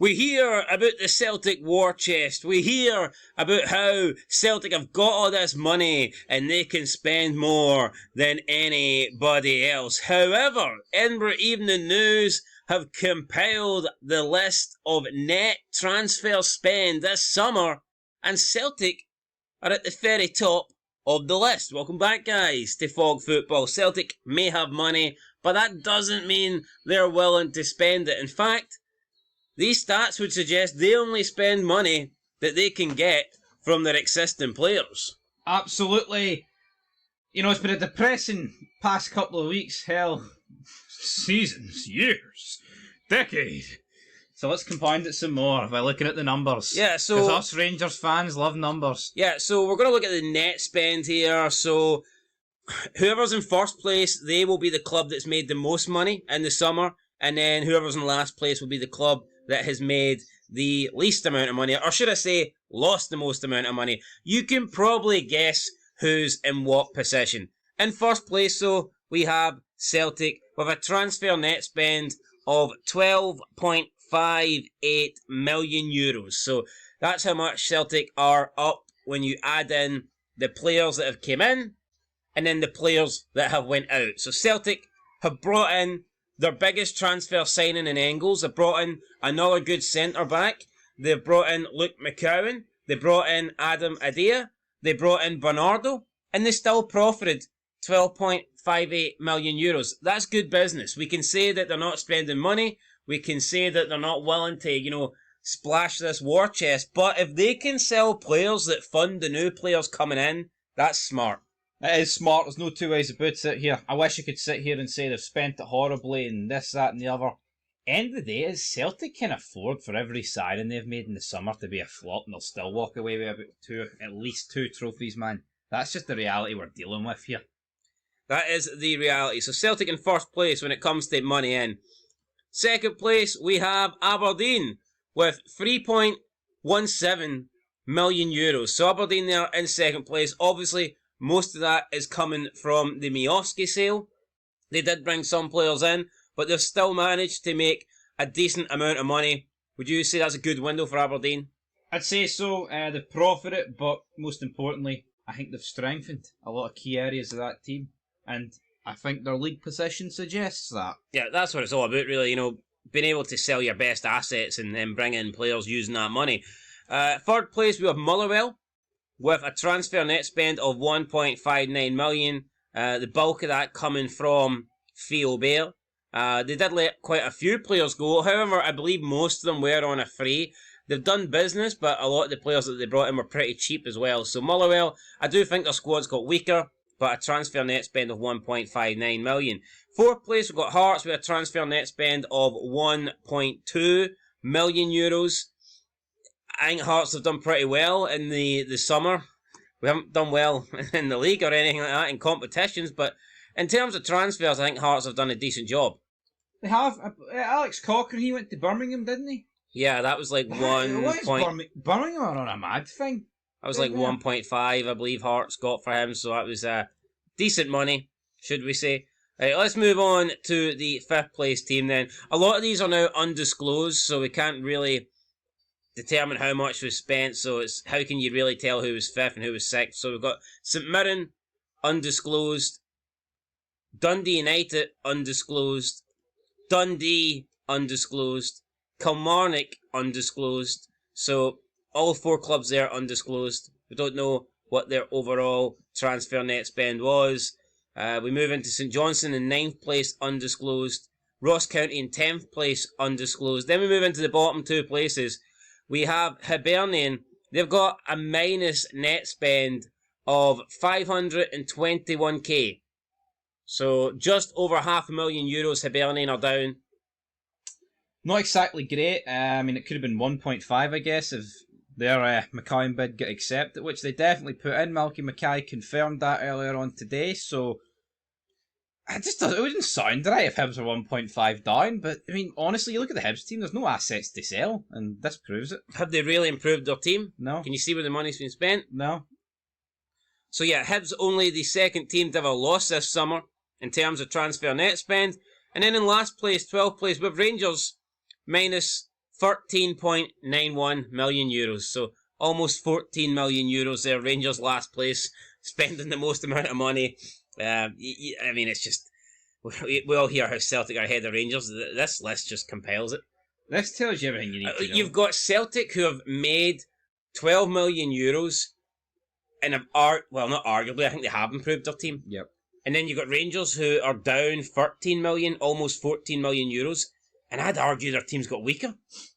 We hear about the Celtic war chest. We hear about how Celtic have got all this money and they can spend more than anybody else. However, Edinburgh Evening News have compiled the list of net transfer spend this summer, and Celtic are at the very top of the list. Welcome back, guys, to Fog Football. Celtic may have money, but that doesn't mean they're willing to spend it. In fact, these stats would suggest they only spend money that they can get from their existing players. Absolutely. You know, it's been a depressing past couple of weeks. Hell, seasons, years, decade. So let's compound it some more by looking at the numbers. Yeah, so... because us Rangers fans love numbers. Yeah, so we're going to look at the net spend here. So whoever's in first place, they will be the club that's made the most money in the summer. And then whoever's in last place will be the club that has made the least amount of money. Or should I say, lost the most amount of money. You can probably guess who's in what position. In first place, though, we have Celtic with a transfer net spend of €12.58 million. So that's how much Celtic are up when you add in the players that have came in and then the players that have went out. So Celtic have brought in their biggest transfer signing in Engels. They brought in another good centre-back. They've brought in Luke McCowan. They brought in Adam Adea. They brought in Bernardo. And they still profited €12.58 million. That's good business. We can say that they're not spending money. We can say that they're not willing to, splash this war chest. But if they can sell players that fund the new players coming in, that's smart. It is smart, there's no two ways about it here. I wish I could sit here and say they've spent it horribly and this, that and the other. End of the day is Celtic can afford for every signing they've made in the summer to be a flop and they'll still walk away with at least two trophies, man. That's just the reality we're dealing with here. That is the reality. So Celtic in first place when it comes to money in. Second place, we have Aberdeen with €3.17 million. So Aberdeen there in second place. Obviously, most of that is coming from the Miovski sale. They did bring some players in, but they've still managed to make a decent amount of money. Would you say that's a good window for Aberdeen? I'd say so. They've profited, but most importantly, I think they've strengthened a lot of key areas of that team. And I think their league position suggests that. Yeah, that's what it's all about, really. Being able to sell your best assets and then bring in players using that money. Third place, we have Motherwell with a transfer net spend of $1.59 million. The bulk of that coming from Theo Bair. They did let quite a few players go. However, I believe most of them were on a free. They've done business, but a lot of the players that they brought in were pretty cheap as well. So Motherwell, I do think their squad's got weaker, but a transfer net spend of $1.59 million. Fourth place, we've got Hearts with a transfer net spend of €1.2 million. I think Hearts have done pretty well in the summer. We haven't done well in the league or anything like that in competitions, but in terms of transfers, I think Hearts have done a decent job. They have. Alex Cochrane, he went to Birmingham, didn't he? Yeah, that was like Birmingham are on a mad thing. That was like 1.5, I believe Hearts got for him, so that was decent money, should we say. Right, let's move on to the fifth place team then. A lot of these are now undisclosed, so we can't really determine how much was spent, so it's how can you really tell who was fifth and who was sixth. So we've got St Mirren, undisclosed, Dundee United, undisclosed, Dundee, undisclosed, Kilmarnock, undisclosed. So all four clubs there undisclosed. We don't know what their overall transfer net spend was. We move into St Johnstone in 9th place, undisclosed. Ross County in 10th place, undisclosed. Then we move into the bottom two places. We have Hibernian. They've got a minus net spend of €521k. So just over €500,000 Hibernian are down. Not exactly great. It could have been 1.5, I guess, if their Mackay bid got accepted, which they definitely put in. Malky Mackay confirmed that earlier on today, so it wouldn't sound right if Hibs were 1.5 down, but honestly, you look at the Hibs team, there's no assets to sell, and this proves it. Have they really improved their team? No. Can you see where the money's been spent? No. So yeah, Hibs only the second team to have a loss this summer in terms of transfer net spend. And then in last place, 12th place, with Rangers minus 13.91 million euros. So almost 14 million euros there. Rangers last place, spending the most amount of money. I mean, it's just, we all hear how Celtic are ahead of Rangers. This list just compels it. This tells you everything you need to know. You've got Celtic who have made 12 million euros and have, not arguably, I think they have improved their team. Yep. And then you've got Rangers who are down 13 million, almost 14 million euros. And I'd argue their team's got weaker.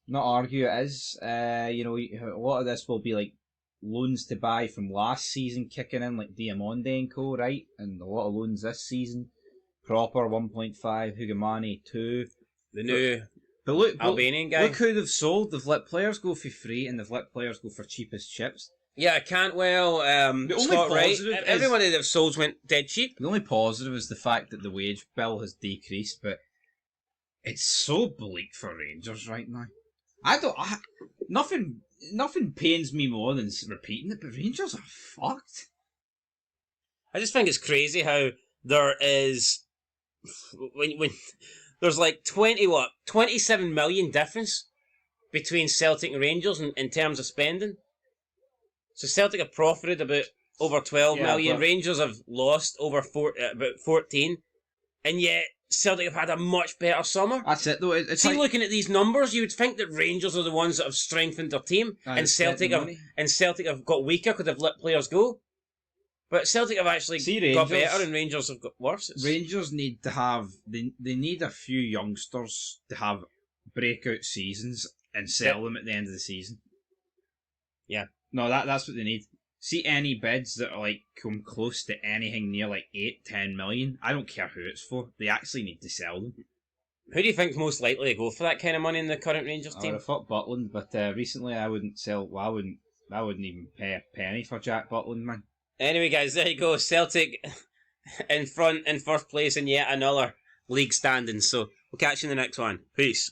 Not argue, it is. A lot of this will be like loans to buy from last season kicking in, like Diamonde and co, right? And a lot of loans this season. Proper 1.5, Hugamani 2. The new but look, Albanian guy. Look who they've sold. They've let players go for free and they've let players go for cheapest chips. Yeah, Cantwell, Scott Wright. Everybody they've sold went dead cheap. The only positive is the fact that the wage bill has decreased, but it's so bleak for Rangers right now. Nothing pains me more than repeating it, but Rangers are fucked. I just think it's crazy how there is when there's like 27 million difference between Celtic and Rangers in terms of spending. So Celtic have profited about over 12 million. Rangers have lost over about 14, and yet Celtic have had a much better summer. That's it, though. Looking at these numbers, you would think that Rangers are the ones that have strengthened their team, and Celtic have got weaker because they've let players go. But Celtic have actually got better, and Rangers have got worse. Rangers need to have they need a few youngsters to have breakout seasons and sell them at the end of the season. Yeah. No, that's what they need. See any bids that are like come close to anything near like 8-10 million. I don't care who it's for. They actually need to sell them. Who do you think's most likely to go for that kind of money in the current Rangers team? I thought Butland, but recently I wouldn't sell. Well, I wouldn't even pay a penny for Jack Butland, man. Anyway, guys, there you go. Celtic in first place in yet another league standing. So we'll catch you in the next one. Peace.